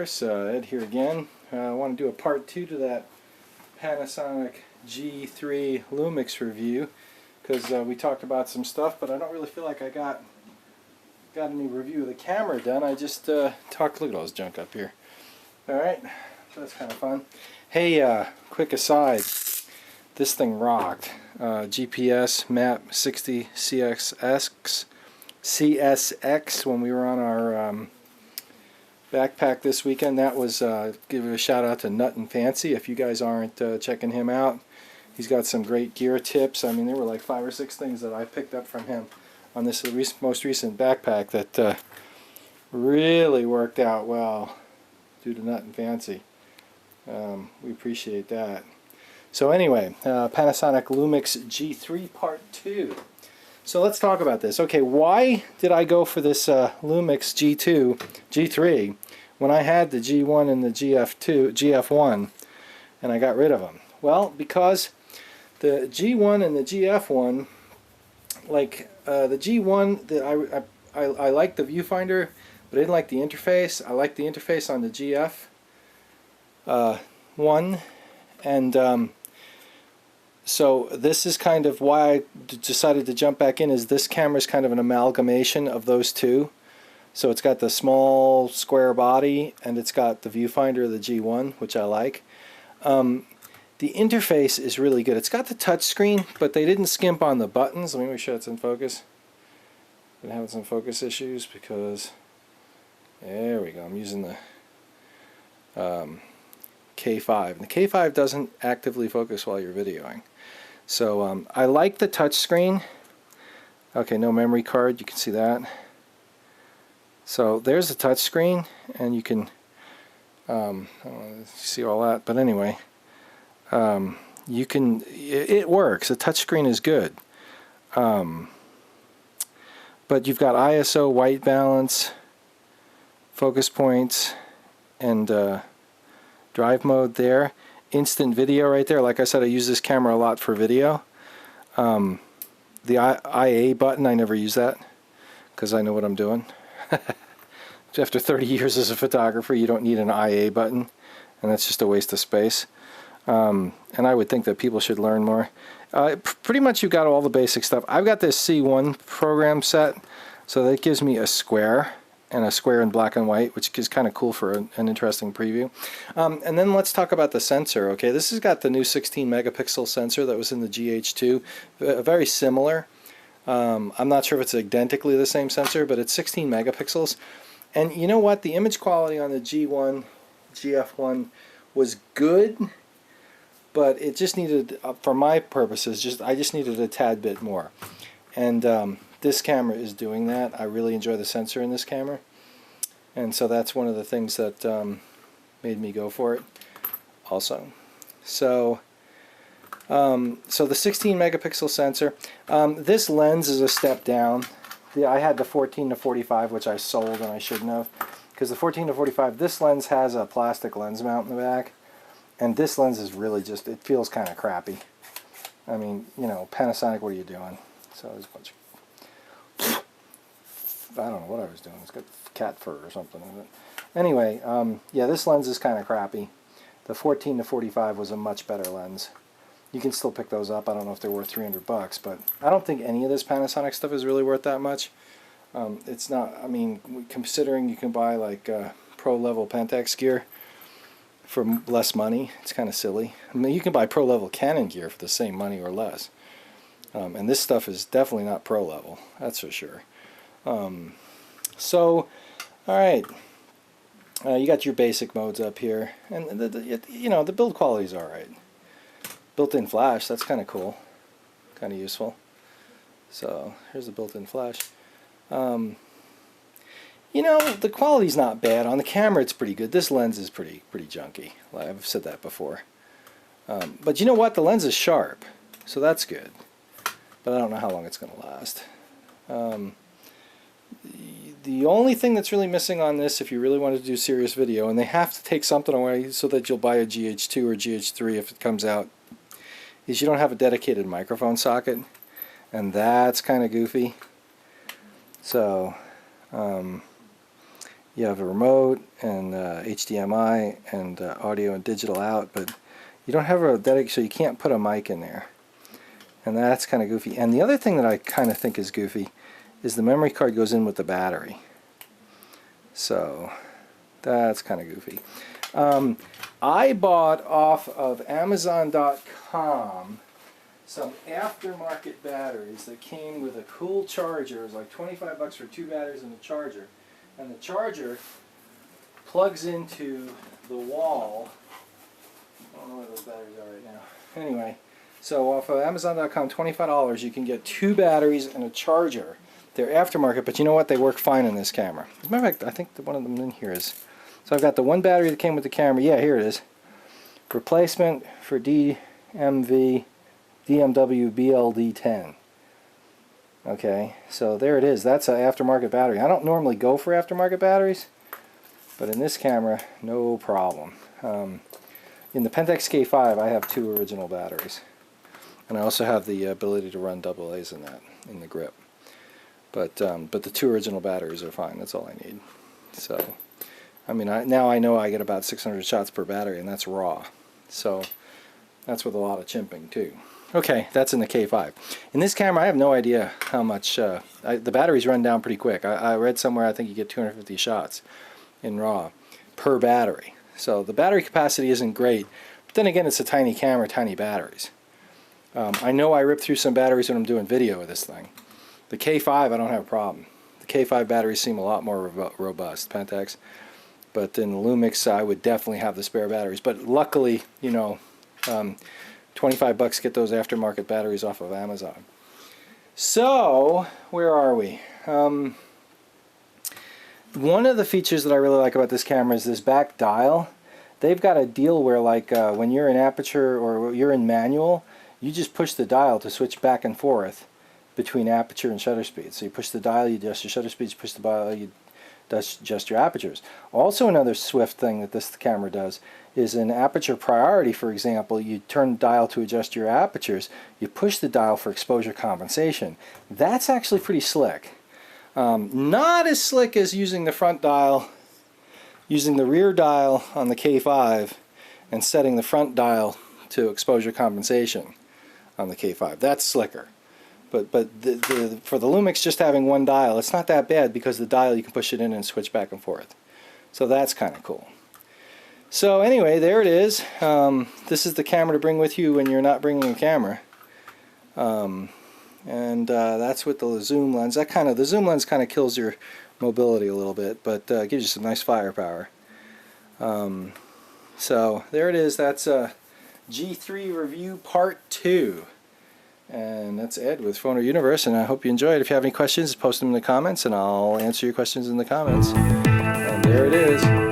universe, Ed here again. I want to do a part 2 to that Panasonic G3 Lumix review because we talked about some stuff, but I don't really feel like I got any review of the camera done. I just talked. Look at all this junk up here. Alright, so that's kind of fun. Hey, quick aside, this thing rocked. GPS map 60 CSX when we were on our backpack this weekend. That was, give a shout out to Nut and Fancy if you guys aren't checking him out. He's got some great gear tips. I mean, there were like 5 or 6 things that I picked up from him on this most recent backpack that really worked out well due to Nut and Fancy. We appreciate that. So anyway, Panasonic Lumix G3 Part 2. So let's talk about this. Okay, why did I go for this Lumix G3 when I had the G1 and the GF1 and I got rid of them? Well, because the G1 and the GF1, like the G1, I liked the viewfinder, but I didn't like the interface. I liked the interface on the GF1, and so this is kind of why I decided to jump back in, is this camera is kind of an amalgamation of those two. So it's got the small square body and it's got the viewfinder of the G1, which I like. The interface is really good. It's got the touch screen, but they didn't skimp on the buttons. Let me make sure it's in focus. Been having some focus issues because, there we go, I'm using the K5. And the K5 doesn't actively focus while you're videoing. So I like the touch screen. Okay, no memory card, you can see that. So there's the touch screen, and you can I don't know, see all that, but anyway, you can, it works. The touch screen is good. But you've got ISO, white balance, focus points, and drive mode there. Instant video right there. Like I said, I use this camera a lot for video. The IA button, I never use that because I know what I'm doing. After 30 years as a photographer, you don't need an IA button, and that's just a waste of space. And I would think that people should learn more. Pretty much you've got all the basic stuff. I've got this C1 program set, so that gives me a square, and a square in black and white, which is kind of cool for an interesting preview. And then let's talk about the sensor. Okay, this has got the new 16 megapixel sensor that was in the GH2, very similar. I'm not sure if it's identically the same sensor, but it's 16 megapixels. And you know what? The image quality on the G1, GF1 was good, but it just needed, for my purposes, I just needed a tad bit more. And this camera is doing that. I really enjoy the sensor in this camera, and so that's one of the things that made me go for it also. So so the 16 megapixel sensor, this lens is a step down. I had the 14 to 45, which I sold and I shouldn't have, because the 14 to 45, this lens has a plastic lens mount in the back, and this lens is really just, it feels kind of crappy. I mean, you know, Panasonic, what are you doing? So there's a bunch of, I don't know what I was doing. It's got cat fur or something in it. Anyway, yeah, this lens is kind of crappy. The 14 to 45 was a much better lens. You can still pick those up. I don't know if they're worth $300, but I don't think any of this Panasonic stuff is really worth that much. It's not, I mean, considering you can buy like pro-level Pentax gear for less money, it's kind of silly. I mean, you can buy pro-level Canon gear for the same money or less. And this stuff is definitely not pro-level, that's for sure. So, alright, you got your basic modes up here, and you know, the build quality is alright. Built-in flash, that's kind of cool, kind of useful. So, here's the built-in flash. You know, the quality's not bad. On the camera, it's pretty good. This lens is pretty junky. I've said that before. But you know what? The lens is sharp, so that's good. But I don't know how long it's going to last. The only thing that's really missing on this, if you really want to do serious video, and they have to take something away so that you'll buy a GH2 or GH3 if it comes out, is you don't have a dedicated microphone socket, and that's kind of goofy. So you have a remote and HDMI and audio and digital out, but you don't have a dedicated, so you can't put a mic in there. And that's kind of goofy. And the other thing that I kind of think is goofy is the memory card goes in with the battery. So that's kind of goofy. I bought off of Amazon.com some aftermarket batteries that came with a cool charger. It was like 25 bucks for 2 batteries and a charger. And the charger plugs into the wall. I don't know where those batteries are right now. Anyway, so off of Amazon.com, $25, you can get 2 batteries and a charger. They're aftermarket, but you know what? They work fine in this camera. As a matter of fact, I think that one of them in here is. So I've got the one battery that came with the camera. Yeah, here it is. Replacement for DMW BLD10. Okay, so there it is. That's an aftermarket battery. I don't normally go for aftermarket batteries, but in this camera, no problem. In the Pentax K5, I have 2 original batteries. And I also have the ability to run AA's in that, in the grip. But the 2 original batteries are fine. That's all I need. So, I mean, now I know I get about 600 shots per battery, and that's raw. So, that's with a lot of chimping, too. Okay, that's in the K5. In this camera, I have no idea how much... the batteries run down pretty quick. I read somewhere I think you get 250 shots in RAW per battery. So the battery capacity isn't great. But then again, it's a tiny camera, tiny batteries. I know I rip through some batteries when I'm doing video with this thing. The K5, I don't have a problem. The K5 batteries seem a lot more robust, Pentax. But in the Lumix, I would definitely have the spare batteries. But luckily, you know... 25 bucks, get those aftermarket batteries off of Amazon. So, where are we? One of the features that I really like about this camera is this back dial. They've got a deal where, like, when you're in aperture or you're in manual, you just push the dial to switch back and forth between aperture and shutter speed. So you push the dial, you adjust your shutter speeds, you push the dial, you adjust your apertures. Also, another swift thing that this camera does is in aperture priority, for example, you turn the dial to adjust your apertures, you push the dial for exposure compensation. That's actually pretty slick. Not as slick as using the front dial, using the rear dial on the K5 and setting the front dial to exposure compensation on the K5. That's slicker. But for the Lumix, just having one dial, it's not that bad because the dial you can push it in and switch back and forth. So that's kind of cool. So anyway, there it is. This is the camera to bring with you when you're not bringing a camera. That's with the zoom lens. The zoom lens kind of kills your mobility a little bit, but gives you some nice firepower. So there it is. That's G3 review part 2. And that's Ed with Phoner Universe, and I hope you enjoyed. If you have any questions, post them in the comments, and I'll answer your questions in the comments. And there it is.